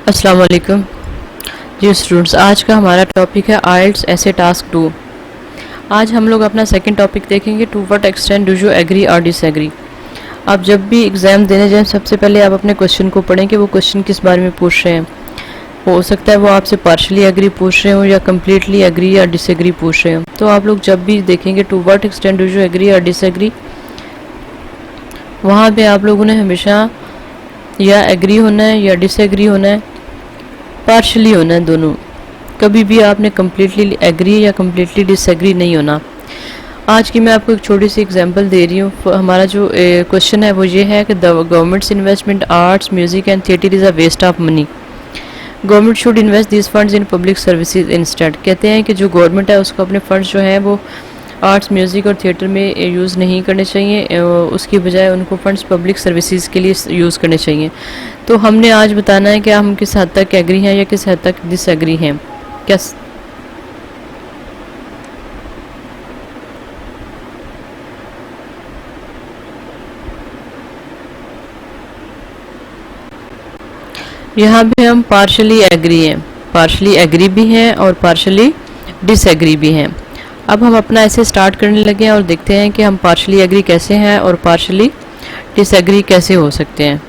अस्सलाम वालेकुम जी स्टूडेंट्स। आज का हमारा टॉपिक है आइल्स ऐसे टास्क 2। आज हम लोग अपना सेकंड टॉपिक देखेंगे, to what extent do you agree और डिसएग्री। आप जब भी एग्ज़ाम देने जाएं सबसे पहले आप अपने क्वेश्चन को पढ़ें कि वो क्वेश्चन किस बारे में पूछ रहे हैं। हो सकता है वो आपसे पार्शली एग्री पूछ रहे हो या कम्प्लीटली एग्री या डिसएग्री पूछ रहे हो। तो आप लोग जब भी देखेंगे to what extent do you agree और डिसएग्री, वहाँ पे आप लोगों ने हमेशा या एग्री होना है या डिसएग्री होना है, पार्शली होना है दोनों। कभी भी आपने कम्प्लीटली एग्री या कम्प्लीटली डिसएग्री नहीं होना। आज की मैं आपको एक छोटी सी एग्जांपल दे रही हूँ। हमारा जो क्वेश्चन है वो ये है कि the government's investment arts music and theatre is a waste of money. Government should invest this funds in public services instead. कहते हैं कि जो गवर्नमेंट है उसको अपने फंड्स जो हैं वो आर्ट्स म्यूज़िक और थिएटर में यूज़ नहीं करने चाहिए, उसकी बजाय उनको फंड्स पब्लिक सर्विसेज के लिए यूज़ करने चाहिए। तो हमने आज बताना है कि हम किस हद तक एग्री हैं या किस हद तक डिसएग्री हैं। क्या यहाँ पे हम पार्शली एग्री हैं, पार्शली एग्री भी हैं और पार्शली डिसएग्री भी हैं। अब हम अपना ऐसे स्टार्ट करने लगे हैं और देखते हैं कि हम पार्शली एग्री कैसे हैं और पार्शली डिसएग्री कैसे हो सकते हैं।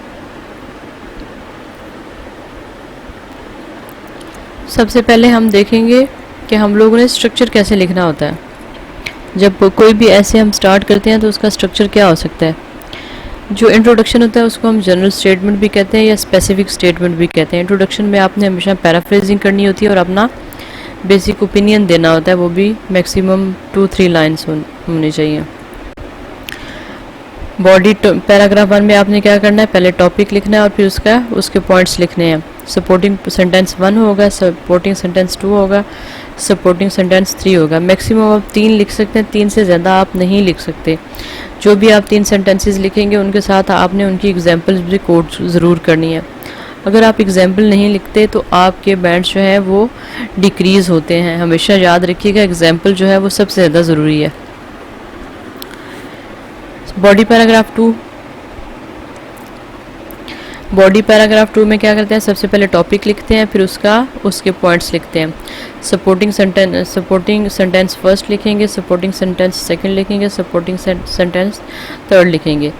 सबसे पहले हम देखेंगे कि हम लोगों ने स्ट्रक्चर कैसे लिखना होता है। जब कोई भी ऐसे हम स्टार्ट करते हैं तो उसका स्ट्रक्चर क्या हो सकता है। जो इंट्रोडक्शन होता है उसको हम जनरल स्टेटमेंट भी कहते हैं या स्पेसिफिक स्टेटमेंट भी कहते हैं। इंट्रोडक्शन में आपने हमेशा पैराफ्रेजिंग करनी होती है और अपना बेसिक ओपिनियन देना होता है, वो भी मैक्सिमम 2-3 लाइन्स होनी चाहिए। बॉडी पैराग्राफ 1 में आपने क्या करना है, पहले टॉपिक लिखना है और फिर उसके पॉइंट्स लिखने हैं। सपोर्टिंग सेंटेंस 1 होगा, सपोर्टिंग सेंटेंस 2 होगा, सपोर्टिंग सेंटेंस 3 होगा। मैक्सिमम आप 3 लिख सकते हैं, 3 से ज़्यादा आप नहीं लिख सकते। जो भी आप 3 सेंटेंसेस लिखेंगे उनके साथ आपने उनकी एग्जाम्पल्स भी कोट ज़रूर करनी है। अगर आप एग्जाम्पल नहीं लिखते तो आपके बैंड्स जो है वो डिक्रीज़ होते हैं। हमेशा याद रखिएगा एग्जाम्पल जो है वो सबसे ज़्यादा ज़रूरी है। बॉडी पैराग्राफ 2, बॉडी पैराग्राफ 2 में क्या करते हैं, सबसे पहले टॉपिक लिखते हैं फिर उसके पॉइंट्स लिखते हैं। सपोर्टिंग सेंटेंस फर्स्ट लिखेंगे, सपोर्टिंग सेंटेंस सेकंड लिखेंगे, सपोर्टिंग सेंटेंस थर्ड लिखेंगे।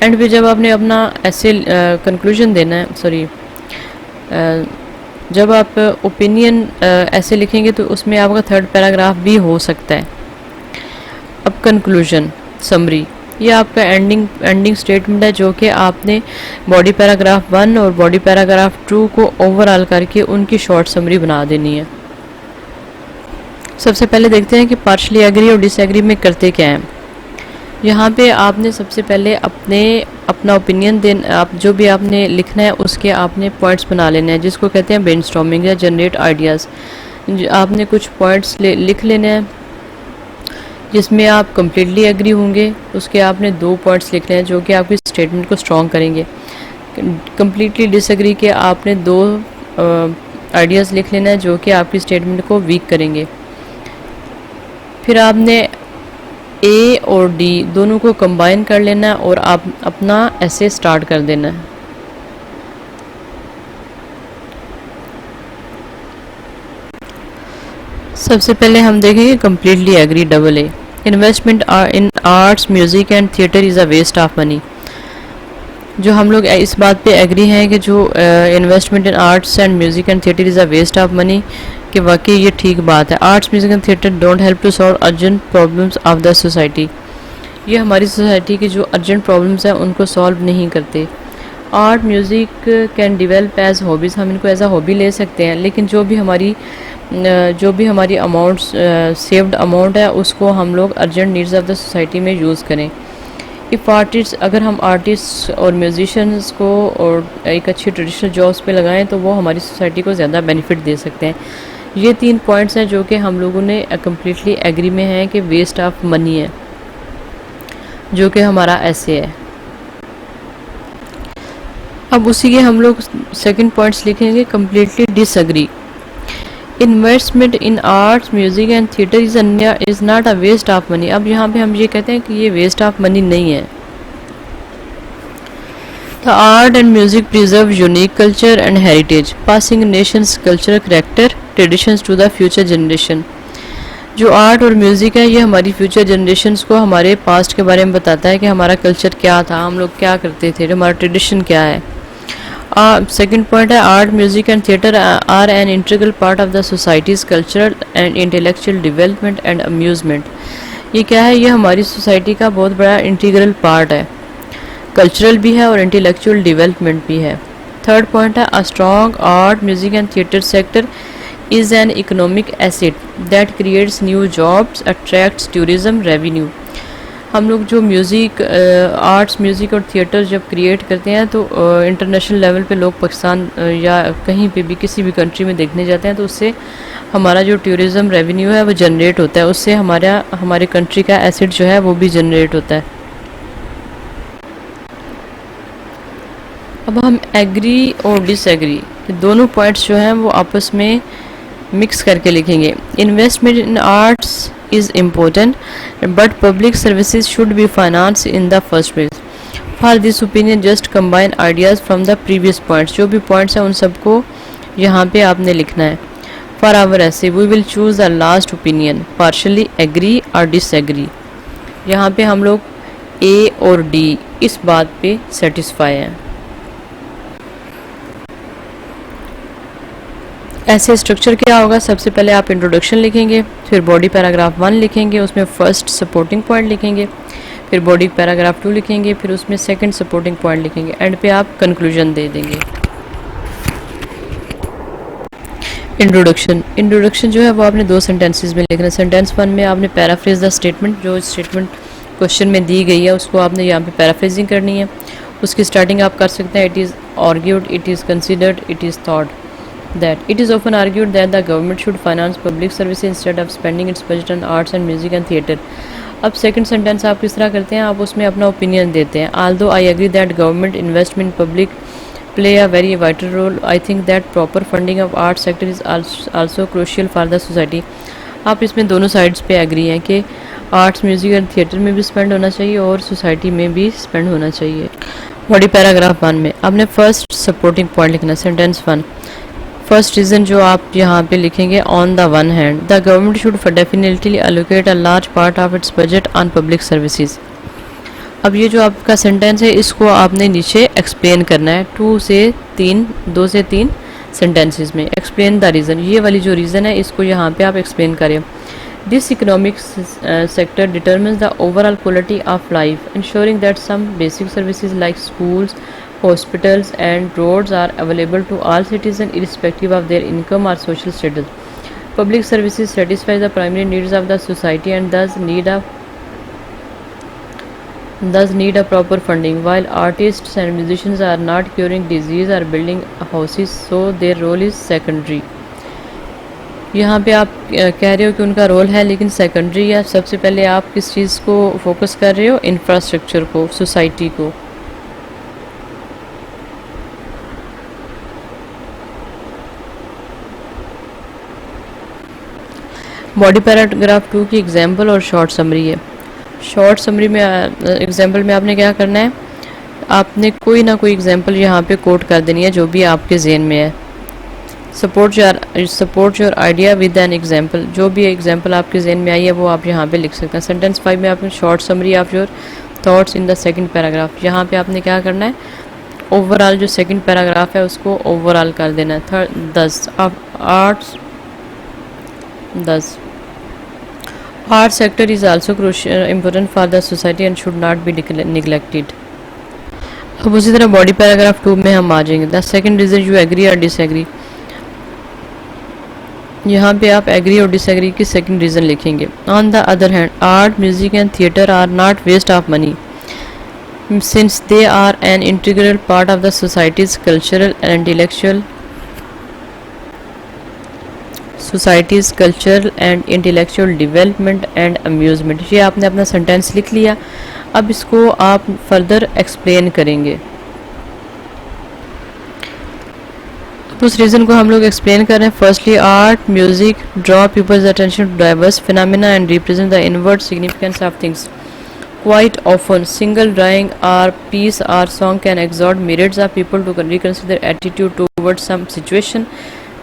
एंड पे जब आपने अपना ऐसे कंक्लूजन देना है, जब आप ओपिनियन ऐसे लिखेंगे तो उसमें आपका थर्ड पैराग्राफ भी हो सकता है। अब कंक्लूजन समरी, ये आपका एंडिंग स्टेटमेंट है जो कि आपने बॉडी पैराग्राफ 1 और बॉडी पैराग्राफ 2 को ओवरऑल करके उनकी शॉर्ट समरी बना देनी है। सबसे पहले देखते हैं कि पार्शली एग्री और डिसएग्री में करते क्या हैं। यहाँ पे आपने सबसे पहले अपना ओपिनियन आप जो भी आपने लिखना है उसके आपने पॉइंट्स बना लेने हैं, जिसको कहते हैं ब्रेनस्टॉर्मिंग या जनरेट आइडियाज़। आपने कुछ पॉइंट्स लिख लेने हैं जिसमें आप कम्प्लीटली एग्री होंगे, उसके आपने 2 पॉइंट्स लिखने हैं जो कि आपकी स्टेटमेंट को स्ट्रॉन्ग करेंगे। कम्प्लीटली डिसएग्री के आपने 2 आइडियाज़ लिख लेना है जो कि आपकी स्टेटमेंट को वीक करेंगे। फिर आपने ए और डी दोनों को कंबाइन कर लेना है और आप अपना ऐसे स्टार्ट कर देना है। सबसे पहले हम देखेंगे completely agree double A. Investment in arts music and theatre is a waste of money. जो हम लोग इस बात पे एग्री हैं कि जो investment in arts and music and theatre is a waste of money, कि वाकई ये ठीक बात है। Arts music and theatre don't help to solve urgent problems of the society. ये हमारी सोसाइटी की जो अर्जेंट प्रॉब्लम्स हैं उनको सॉल्व नहीं करते। Art music can develop as hobbies, हम इनको एज अ हॉबी ले सकते हैं, लेकिन जो भी हमारी अमाउंट सेव्ड अमाउंट है उसको हम लोग urgent needs of the society में यूज़ करें। अगर हम आर्टिस्ट और म्यूजिशंस को और एक अच्छी ट्रेडिशनल जॉब्स पे लगाएं तो वो हमारी सोसाइटी को ज़्यादा बेनिफिट दे सकते हैं। ये 3 पॉइंट्स हैं जो कि हम लोगों ने कम्प्लीटली एग्री में हैं कि वेस्ट ऑफ मनी है, जो कि हमारा ऐसे है। अब उसी के हम लोग सेकंड पॉइंट्स लिखेंगे completely disagree. Investment in arts music and theatre is not a waste of money. अब यहाँ पे हम ये कहते हैं कि ये वेस्ट ऑफ मनी नहीं है। The art and music preserve unique culture and heritage, passing a nation's cultural character traditions to the future generation. जो आर्ट और म्यूज़िक है ये हमारी फ्यूचर जनरेशन्स को हमारे पास्ट के बारे में बताता है कि हमारा कल्चर क्या था, हम लोग क्या करते थे, हमारा ट्रेडिशन क्या है. सेकंड पॉइंट है art music and theatre are an integral part of the society's cultural and intellectual development and amusement. ये क्या है, ये हमारी सोसाइटी का बहुत बड़ा इंटीग्रल पार्ट है, कल्चरल भी है और इंटेलेक्चुअल डेवलपमेंट भी है. थर्ड पॉइंट है a strong art music and theatre sector is an economic asset that creates new jobs, attracts tourism revenue. हम लोग जो म्यूज़िक आर्ट्स म्यूज़िक और थिएटर जब क्रिएट करते हैं तो इंटरनेशनल लेवल पे लोग पाकिस्तान या कहीं पे भी किसी भी कंट्री में देखने जाते हैं तो उससे हमारा जो टूरिज़म रेवेन्यू है वो जनरेट होता है, उससे हमारे कंट्री का एसेट जो है वो भी जनरेट होता है. अब हम एग्री और डिसएग्री दोनों पॉइंट्स जो हैं वो आपस में मिक्स करके लिखेंगे. Investment in arts is important but public services should be finance in the first place. For this opinion just combine ideas from the previous points. जो भी पॉइंट्स हैं उन सबको यहाँ पे आपने लिखना है. For our essay we will choose the last opinion partially agree और डिसएग्री. यहाँ पे हम लोग ए और डी इस बात पे सेटिस्फाई हैं. ऐसे स्ट्रक्चर क्या होगा, सबसे पहले आप इंट्रोडक्शन लिखेंगे, फिर बॉडी पैराग्राफ 1 लिखेंगे, उसमें फर्स्ट सपोर्टिंग पॉइंट लिखेंगे, फिर बॉडी पैराग्राफ 2 लिखेंगे, फिर उसमें सेकंड सपोर्टिंग पॉइंट लिखेंगे, एंड पे आप कंक्लूजन दे देंगे. इंट्रोडक्शन जो है वो आपने 2 सेंटेंसेस में लिखना है. सेंटेंस 1 में आपने पैराफ्रेज द स्टेटमेंट, जो स्टेटमेंट क्वेश्चन में दी गई है उसको आपने यहाँ पे पैराफ्रेजिंग करनी है. उसकी स्टार्टिंग आप कर सकते हैं it is argued, it is considered, it is thought that it is often argued that the government should finance public services instead of spending its budget on arts and music and theatre. अब second sentence आप किस तरह करते हैं, आप उसमें अपना opinion देते हैं. although I agree that government investment in public play a very vital role, I think that proper funding of art sector is also crucial for the society. आप इसमें दोनों साइड्स पे एग्री हैं कि आर्ट्स म्यूज़िक एंड थिएटर में भी spend होना चाहिए और सोसाइटी में भी स्पेंड होना चाहिए. बॉडी पैराग्राफ 1 में आपने फर्स्ट सपोर्टिंग पॉइंट लिखना. सेंटेंस 1 फर्स्ट रीज़न जो आप यहाँ पे लिखेंगे, on the one hand the government should definitely allocate a large part of its budget on public services. अब ये जो आपका सेंटेंस है इसको आपने नीचे एक्सप्लेन करना है 2 से 3 सेंटेंसेस में. एक्सप्लेन द रीज़न, ये वाली जो रीज़न है इसको यहाँ पे आप एक्सप्लेन करें. This economic sector determines the overall quality of life, ensuring that some basic services like schools, hospitals and roads are available to all citizens irrespective of their income or social status. Public services satisfy the primary needs of the society and thus need a proper funding. While artists and musicians are not curing disease or building houses, so their role is secondary. यहाँ पे आप कह रहे हो कि उनका role है लेकिन सेकेंडरी है. सबसे पहले आप किस चीज़ को फोकस कर रहे हो, इंफ्रास्ट्रक्चर को, सोसाइटी को. बॉडी पैराग्राफ 2 की एग्जाम्पल और शॉर्ट समरी है. शॉर्ट समरी में एग्जाम्पल में आपने क्या करना है, आपने कोई ना कोई एग्जाम्पल यहाँ पे कोट कर देनी है जो भी आपके जहन में है. Support your idea with an example, जो भी एग्जाम्पल आपके जहन में आई है वो आप यहाँ पे लिख सकते हैं. सेंटेंस 5 में आपने short summary of your thoughts in the second paragraph, यहाँ पे आपने क्या करना है, ओवरऑल जो सेकंड पैराग्राफ है उसको ओवरऑल कर देना है. 10 Art sector is also crucial important for the society and should not be neglected. अब उसी तरह बॉडी पैराग्राफ 2 में हम आ जाएंगे. The second reason you agree और डिसएग्री, यहाँ पे आप एग्री और डिसएग्री की सेकंड रीजन लिखेंगे. On the other hand art music and theatre are not waste of money since they are an integral part of the society's cultural and intellectual development and amusement. ये आपने अपना sentence लिख लिया. अब इसको आप further explain करेंगे. उस रीज़न को हम लोग एक्सप्लेन कर रहे हैं. Firstly art music draw people's attention to diverse phenomena and represent the inward significance of things. Quite often, single drawing or piece or song can exhort myriads of people to reconsider their attitude towards some situation.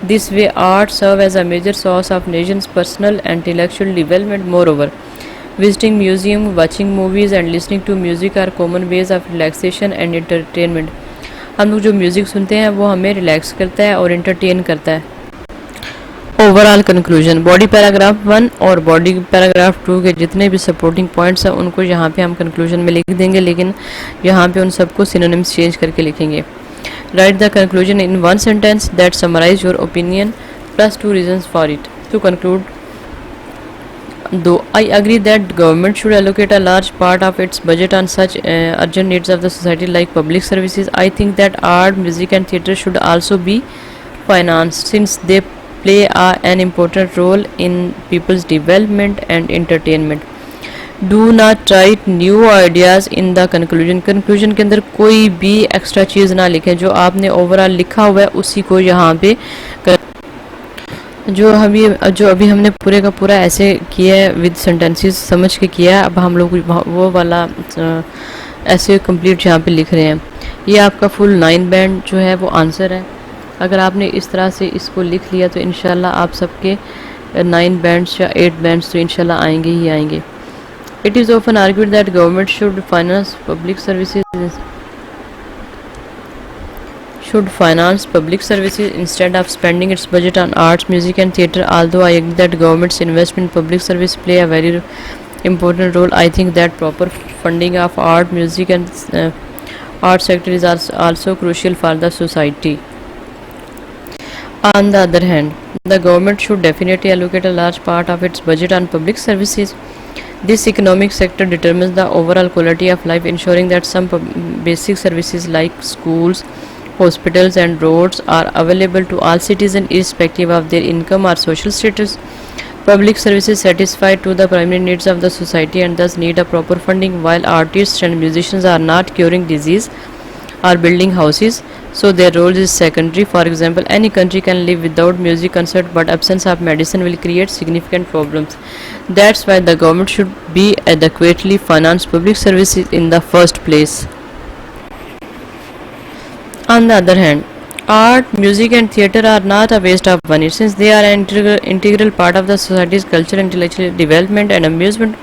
This way, art serves as a major source of nation's personal and intellectual development. Moreover, visiting museum, watching movies and listening to music are common ways of relaxation and entertainment. हम लोग जो music सुनते हैं वो हमें relax करता है और एंटरटेन करता है. ओवरऑल कंक्लूजन, बॉडी पैराग्राफ 1 और बॉडी पैराग्राफ 2 के जितने भी सपोर्टिंग पॉइंट्स हैं उनको यहाँ पे हम कंक्लूजन में लिख देंगे, लेकिन यहाँ पे उन सबको सिनोनिम्स चेंज करके लिखेंगे. Write the conclusion in one sentence that summarise your opinion plus 2 reasons for it. To conclude, though I agree that government should allocate a large part of its budget on such urgent needs of the society like public services, I think that art, music and theatre should also be financed since they play an important role in people's development and entertainment. Do not write new ideas in the conclusion. conclusion के अंदर कोई भी extra चीज़ ना लिखें, जो आपने overall लिखा हुआ है उसी को यहाँ पे जो अभी हमने पूरे का पूरा ऐसे किया है विद सेंटेंसेस समझ के किया है. अब हम लोग वो वाला ऐसे कंप्लीट यहाँ पे लिख रहे हैं. ये आपका फुल 9 बैंड जो है वो आंसर है. अगर आपने इस तरह से इसको लिख लिया तो इंशाल्लाह आप सबके 9 बैंड्स या 8 बैंड्स तो इंशाल्लाह आएंगे ही आएंगे. It is often argued that government should finance public services instead of spending its budget on arts, music and theatre. Although I agree that government's investment in public service play a very important role, I think that proper funding of art, music and art sector is also crucial for the society. On the other hand, the government should definitely allocate a large part of its budget on public services. This economic sector determines the overall quality of life, ensuring that some basic services like schools, hospitals and roads are available to all citizens irrespective of their income or social status. Public services satisfy to the primary needs of the society and thus need a proper funding, while artists and musicians are not curing disease or building houses, so their role is secondary. For example, any country can live without music concert, but absence of medicine will create significant problems. That's why the government should be adequately finance public services in the first place. On the other hand, art, music and theatre are not a waste of money since they are an integral part of the society's culture, intellectual development and amusement.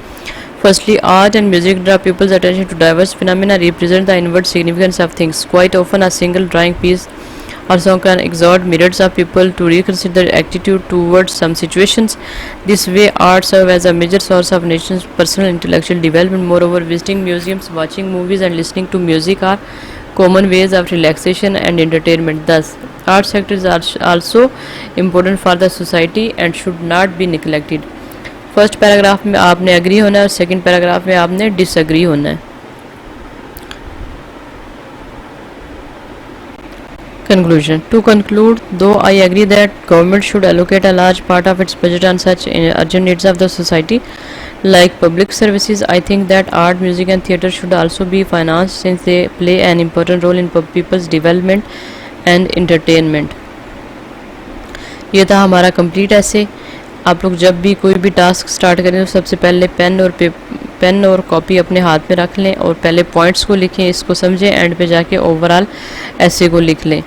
Firstly, art and music draw people's attention to diverse phenomena, represent the inward significance of things. Quite often, a single drawing piece or song can exhort myriads of people to reconsider their attitude towards some situations. This way, art serves as a major source of nation's personal and intellectual development. Moreover, visiting museums, watching movies and listening to music are common ways of relaxation and entertainment. Thus, art sector is also important for the society and should not be neglected. First paragraph में आपने agree होना है और second paragraph में आपने disagree होना है. Conclusion. To conclude, though I agree that government should allocate a large part of its budget on such urgent needs of the society like public services, I think that art, music and theatre should also be financed since they play an important role in people's development and entertainment. ये था हमारा complete ऐसे. आप लोग जब भी कोई भी टास्क स्टार्ट करें तो सबसे पहले पेन और कॉपी अपने हाथ में रख लें और पहले पॉइंट्स को लिखें, इसको समझें, एंड पे जाके ओवरऑल ऐसे को लिख लें.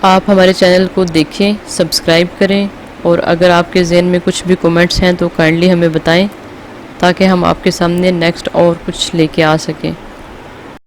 आप हमारे चैनल को देखें, सब्सक्राइब करें और अगर आपके ज़हन में कुछ भी कमेंट्स हैं तो काइंडली हमें बताएं ताकि हम आपके सामने नेक्स्ट और कुछ लेके आ सकें.